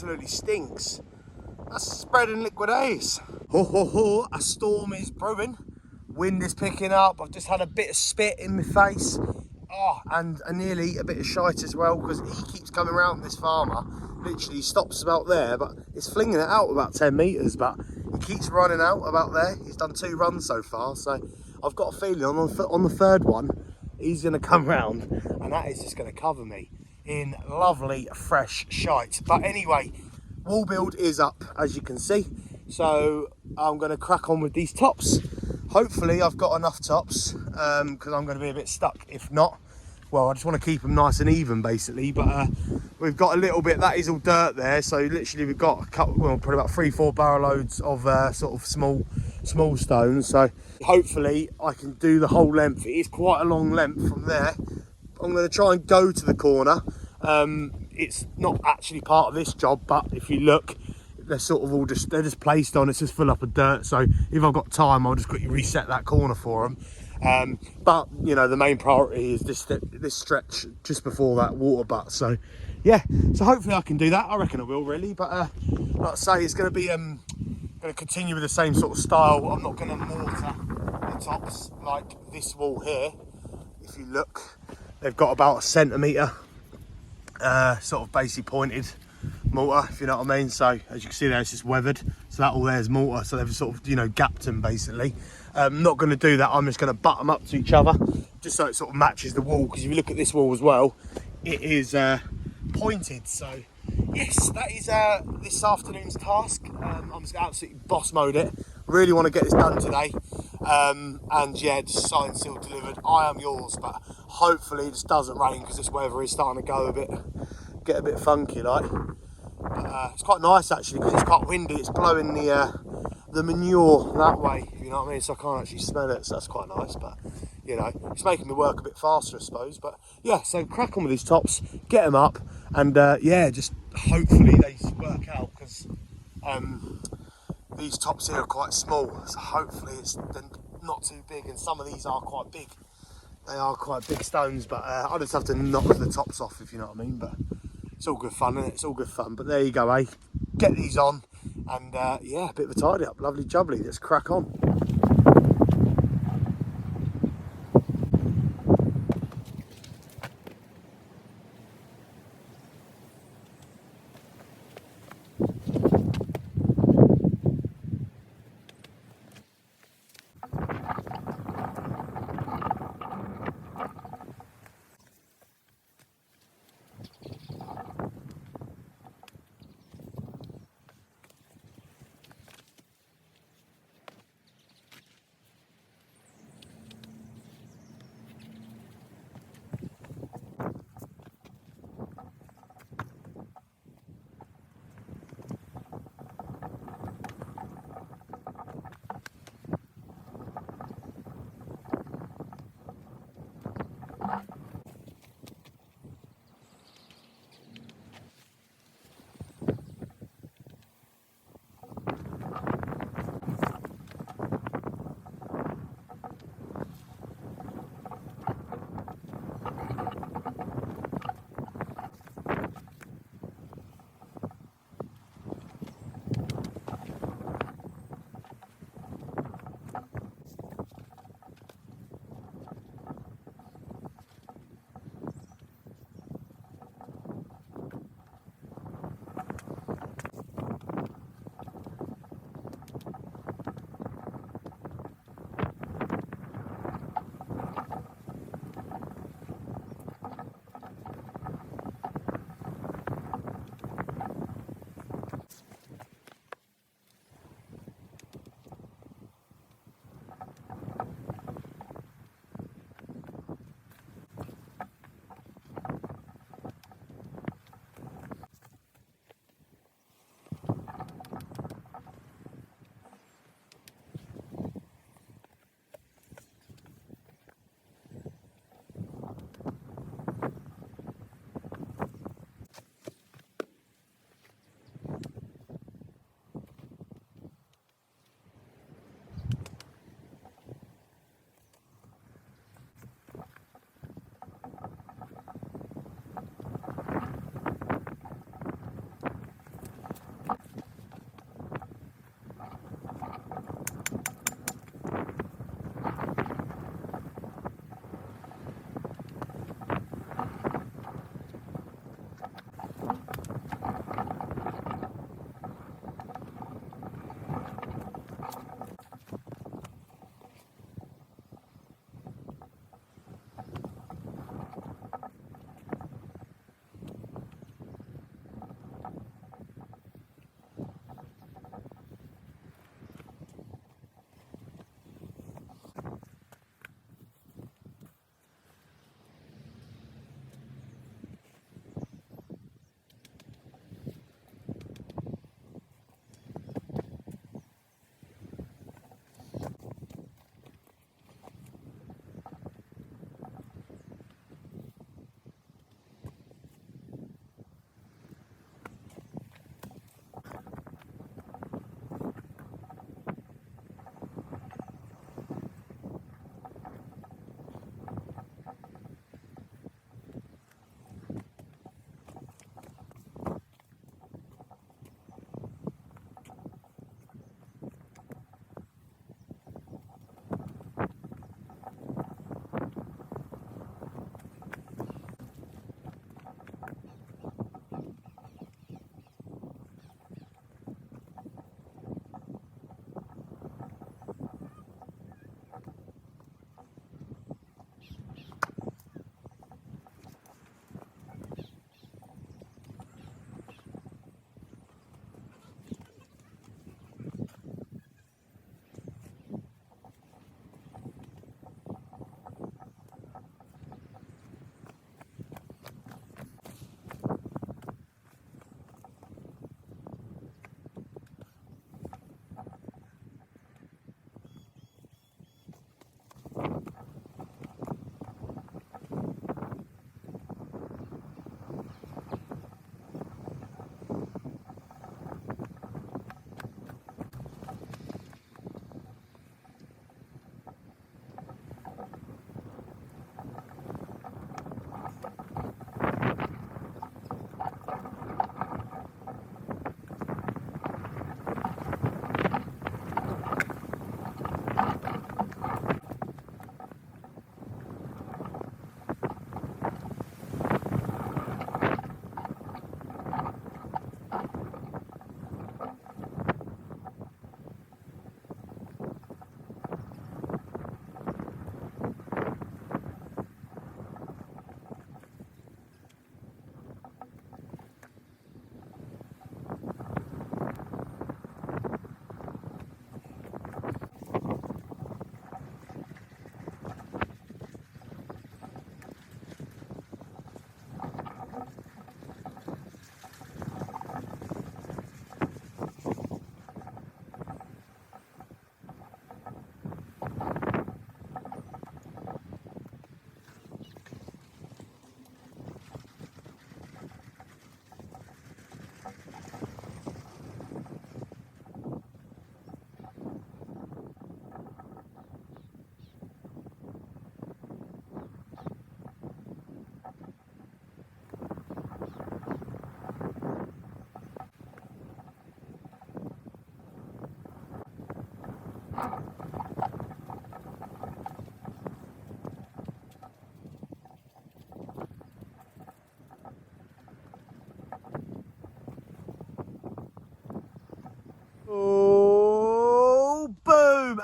absolutely stinks. That's spreading liquid haze. Ho ho ho, a storm is brewing. Wind is picking up. I've just had a bit of spit in my face. Oh, and nearly a bit of shite as well, because he keeps coming around, this farmer. Literally stops about there, but it's flinging it out about 10 metres, but he keeps running out about there. He's done 2 runs so far, so I've got a feeling on the third one, he's going to come round, and that is just going to cover me in lovely, fresh shite. But anyway, wall build is up, as you can see, so I'm going to crack on with these tops. Hopefully I've got enough tops, because I'm going to be a bit stuck. If not, well, I just want to keep them nice and even, basically. But we've got a little bit, that is all dirt there, so literally we've got a couple, well, probably about 3-4 barrow loads of sort of small stones. So hopefully I can do the whole length. It is quite a long length from there. I'm going to try and go to the corner. It's not actually part of this job, but if you look, they're sort of all they're just placed on. It's just full up of dirt, so if I've got time, I'll just quickly reset that corner for them. But you know, the main priority is this stretch just before that water butt. So yeah, so hopefully I can do that. I reckon I will, really. But like I say, it's going to be going to continue with the same sort of style. I'm not going to mortar the tops like this wall here. If you look, they've got about a centimetre sort of basically pointed mortar, if you know what I mean. So as you can see there, it's just weathered, so that all there is mortar, so they've sort of, you know, gapped them basically. I'm not going to do that. I'm just going to butt them up to each other just so it sort of matches the wall, because if you look at this wall as well, it is pointed. So yes, that is this afternoon's task. I'm just absolutely boss mode it. Really want to get this done today, and yeah, just signed, sealed, delivered. I am yours. But hopefully it just doesn't rain, because this weather is starting to go get a bit funky like. But it's quite nice actually, because it's quite windy. It's blowing the manure that way, if you know what I mean, so I can't actually smell it, so that's quite nice. But you know, it's making me work a bit faster, I suppose. But yeah, so crack on with these tops, get them up, and yeah, just hopefully they work out, because these tops here are quite small, so hopefully they're not too big, and some of these are quite big. They are quite big stones, but I just have to knock the tops off, if you know what I mean. But it's all good fun, isn't it? It's all good fun. But there you go, eh? Get these on, and yeah, a bit of a tidy up. Lovely jubbly. Let's crack on.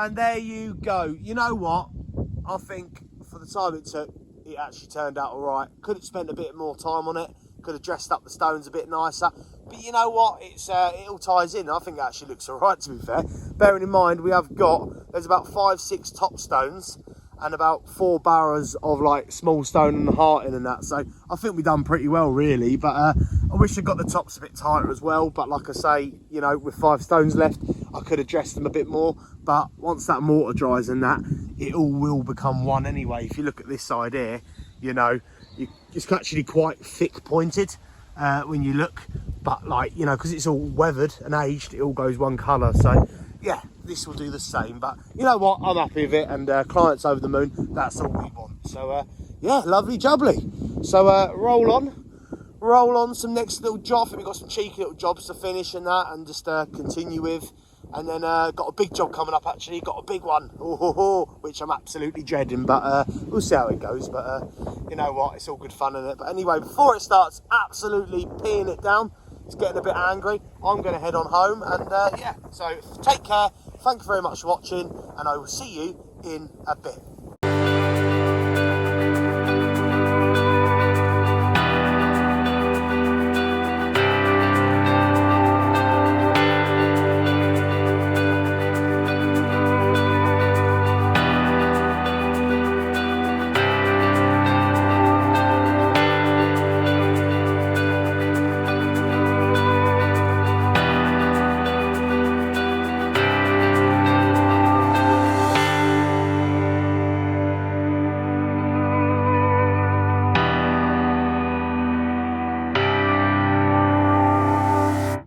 And there you go. You know what? I think for the time it took, it actually turned out all right. Could have spent a bit more time on it. Could have dressed up the stones a bit nicer. But you know what? It all ties in. I think it actually looks all right, to be fair. Bearing in mind, there's about 5-6 top stones and about 4 barrows of like small stone and the heart in and that. So I think we've done pretty well, really. But I wish I got the tops a bit tighter as well. But like I say, you know, with 5 stones left, I could have dressed them a bit more. But once that mortar dries and that, it all will become one anyway. If you look at this side here, you know, it's actually quite thick pointed when you look. But like, you know, because it's all weathered and aged, it all goes one colour. So yeah, this will do the same. But you know what, I'm happy with it, and clients over the moon. That's all we want. So yeah, lovely jubbly. So roll on some next little job. We've got some cheeky little jobs to finish and that, and just continue with. And then got a big job coming up, actually. Got a big one, which I'm absolutely dreading, but we'll see how it goes. But you know what, it's all good fun in it. But anyway, before it starts absolutely peeing it down, it's getting a bit angry, I'm going to head on home. And yeah, so take care. Thank you very much for watching, and I will see you in a bit.